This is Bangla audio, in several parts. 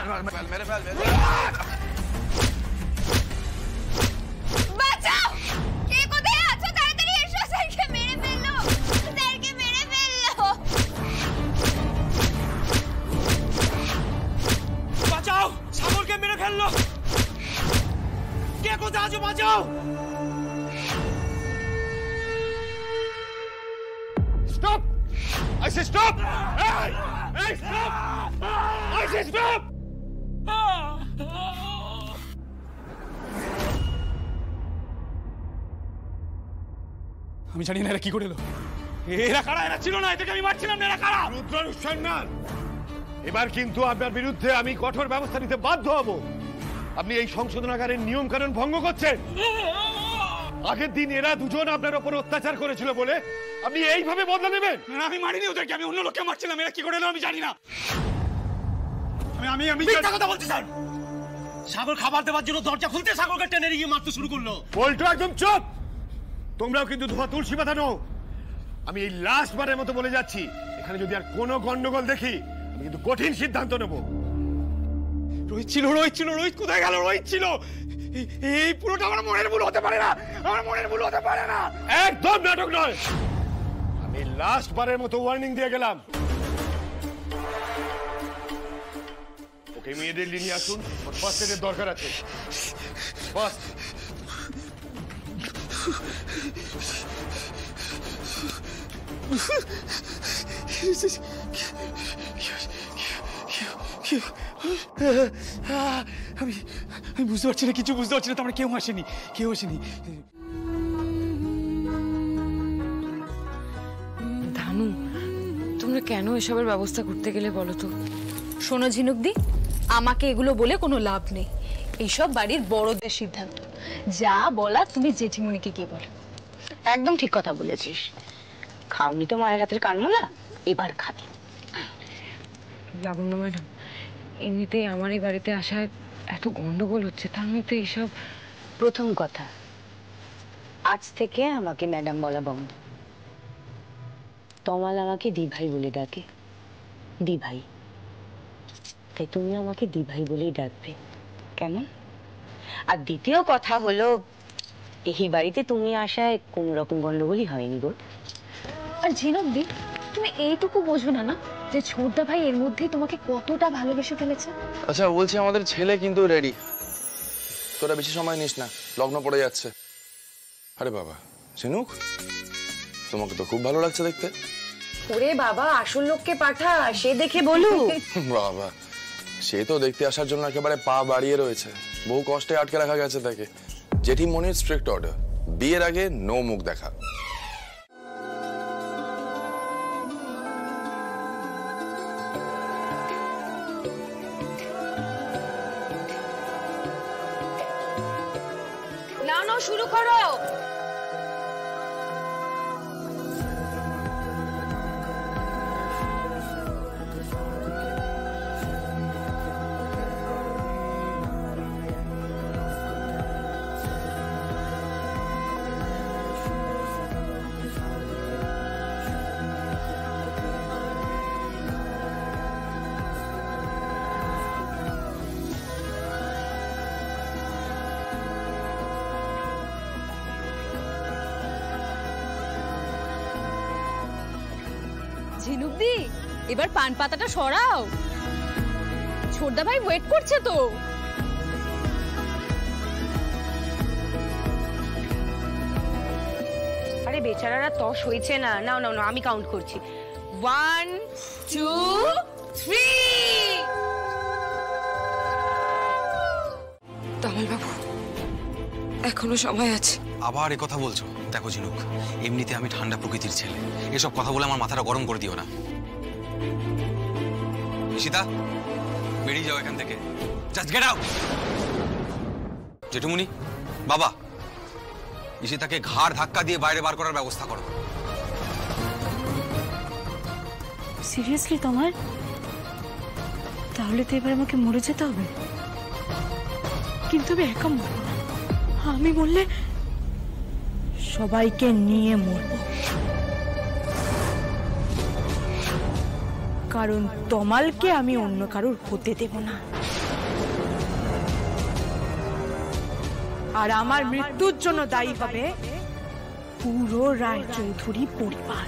মেরে ফেল বাঁচাও কে কোথায় আছো তাড়াতাড়ি এসো স্যারকে মেরে ফেললো বাঁচাও সাগরকে মেরে ফেললো কে কোথায় আছো বাঁচাও Stop! I say stop! Hey! Hey, stop! I say stop! আমি জানি না এরা কি করে এলো এরা কারা এরা ছিল না এদেরকে আমি মারছিলাম না এরা কারা রুদ্র এবার কিন্তু আপনার বিরুদ্ধে আমি কঠোর ব্যবস্থা নিতে বাধ্য হব আপনি এই সংশোধনাগারের নিয়ম কানুন ভঙ্গ করছেন আগের দিন এরা দুজন আপনার উপর অত্যাচার করেছিল বলে আপনি এইভাবে বদলা নেবেন আমি মারিনি ওদেরকে আমি অন্য লোককে মারছিলাম এরা কি করে এলো আমি জানি না আমি মিথ্যা কথা বলছি স্যার সাগর খাবার দেওয়ার জন্য দরজা খুলতে সাগরকে টেনে গিয়ে মারতে শুরু করলো বলতো একদম চুপ তোমরাও কিন্তু ধোয়া তুলসী পাতা নও আমি এই লাস্ট বারের মতো বলে যাচ্ছি এখানে যদি আর কোনো গন্ডগোল দেখি আমি কিন্তু কঠিন সিদ্ধান্ত নেব রোহিত কোথায় গেল রোহিত ছিল এই পুরোটা আমার মনের ভুল হতে পারে না আমার মনের ভুল হতে পারে না একদম নাটক নয় আমি লাস্ট বারের মতো ওয়ার্নিং দিয়ে গেলাম ওকে ইমিডিয়েটলি নিয়ে আসুন ওর ফার্স্ট এডের দরকার আছে ফার্স্ট আমি বুঝতে পারছি না কিছু বুঝতে পারছি না তোমার কেউ আসেনি ধানু তোমরা কেন এসবের ব্যবস্থা করতে গেলে বলো তো শোনো ঝিনুকদি আমাকে এগুলো বলে কোনো লাভ নেই এইসব বাড়ির বড়দের সিদ্ধান্ত যা বলা তুমি জেঠিমণিকে গিয়ে বলো একদম ঠিক কথা বলেছিস খাওনি তো মায়ের হাতের কানমোলা এবার খাবি লাবণ্য ম্যাডাম এমনিতেই আমার এই বাড়িতে আসায় এত গন্ডগোল হচ্ছে তার মধ্যে এইসব প্রথম কথা আজ থেকে আমাকে ম্যাডাম বলা বন্ধ তমাল আমাকে দিভাই বলে ডাকে দিভাই তাই তুমি আমাকে দিভাই বলেই ডাকবে কেমন আর দ্বিতীয় কথা হলো এই বাড়িতে তুমি আসায় কোনো রকম গন্ডগোলই হয়নি গো আর ঝিনুকদি তুমি এইটুকু বোঝো না যে ছোটদা ভাই এর মধ্যেই তোমাকে কতটা ভালোবেসে ফেলেছে আচ্ছা বলছি আমাদের ছেলে কিন্তু রেডি তোরা বেশি সময় নিস না লগ্ন পড়ে যাচ্ছে আরে বাবা ঝিনুক তোমাকে তো খুব ভালো লাগছে দেখতে ওরে বাবা আসল লোককে পাঠা সে দেখে বলু বাবা সে তো দেখতে আসার জন্য একেবারে পা বাড়িয়ে রয়েছে বহু কষ্টে আটকে রাখা গেছে তাকে জেঠিমনির স্ট্রিক্ট অর্ডার বিয়ের আগে নো মুখ দেখা নাও শুরু করো ঝিনুকদি এবার পান পাতাটা সরাও ছোটদা ভাই ওয়েট করছে তো আরে বেচারারা তস হয়েছে না নাও নাও আমি কাউন্ট করছি 1 2 3 তমাল বাবু এখনো সময় আছে আবার এ কথা বলছো দেখো ঝিনুক এমনিতে আমি ঠান্ডা প্রকৃতির ছেলে এসব কথা বলে আমার মাথাটা গরম করে দিও না ঈশিতা বেরিয়ে যাও এখান থেকে জাস্ট গেট আউট জেঠুমনি বাবা ঈশিতাকে ঘাড় ধাক্কা দিয়ে বাইরে বার করার ব্যবস্থা করো সিরিয়াসলি তোমার তাহলে তো এবার আমাকে মরে যেতে হবে কিন্তু আমি একা মরবো না আমি বললে সবাইকে নিয়ে মরব কারণ তমালকে আমি অন্য কারোর হতে দেব না আর আমার মৃত্যুর জন্য দায়ী হবে পুরো রায়চৌধুরী পরিবার।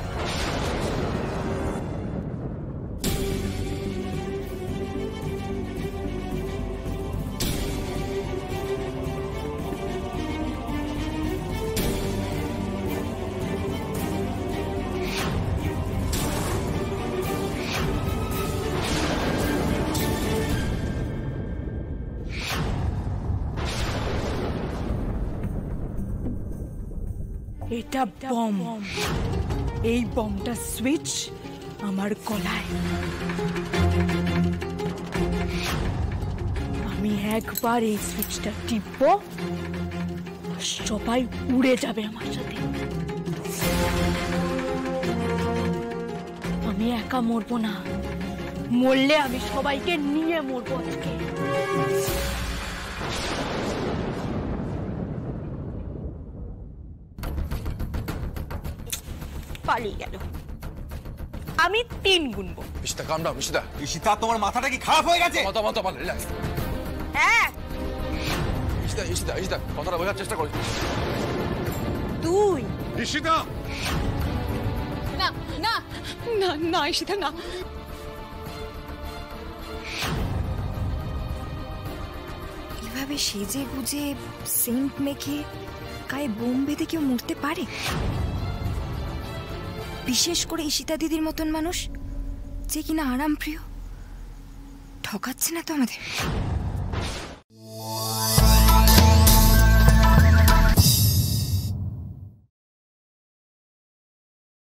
এটা বম। এই বমটা সুইচ আমার গলায়। আমি একবার এই সুইচটা টিপবো, সবাই উড়ে যাবে আমার সাথে। আমি একা মরবো না, মরলে আমি সবাইকে নিয়ে মরবো আজকে। পালিয়ে গেল। আমি 3 গুনবো। ঈশিতা কাম ডাউন। ঈশিতা, ঈশিতা তোমার মাথাটা কি খারাপ হয়ে গেছে? মাথা রিল্যাক্স। হ্যাঁ, ঈশিতা ঈশিতা ঈশিতা কথাটা বোঝার চেষ্টা কর। তুই ঈশিতা, না না না না ঈশিতা না। এভাবে সেজে গুজে সেন্ট মেখে গায়ে বোম বেঁধে কেউ মরতে পারে? বিশেষ করে ঈশিতা দিদির মতন মানুষ, যে কিনা আরাম প্রিয়। ঠকাচ্ছে না তো আমাদের?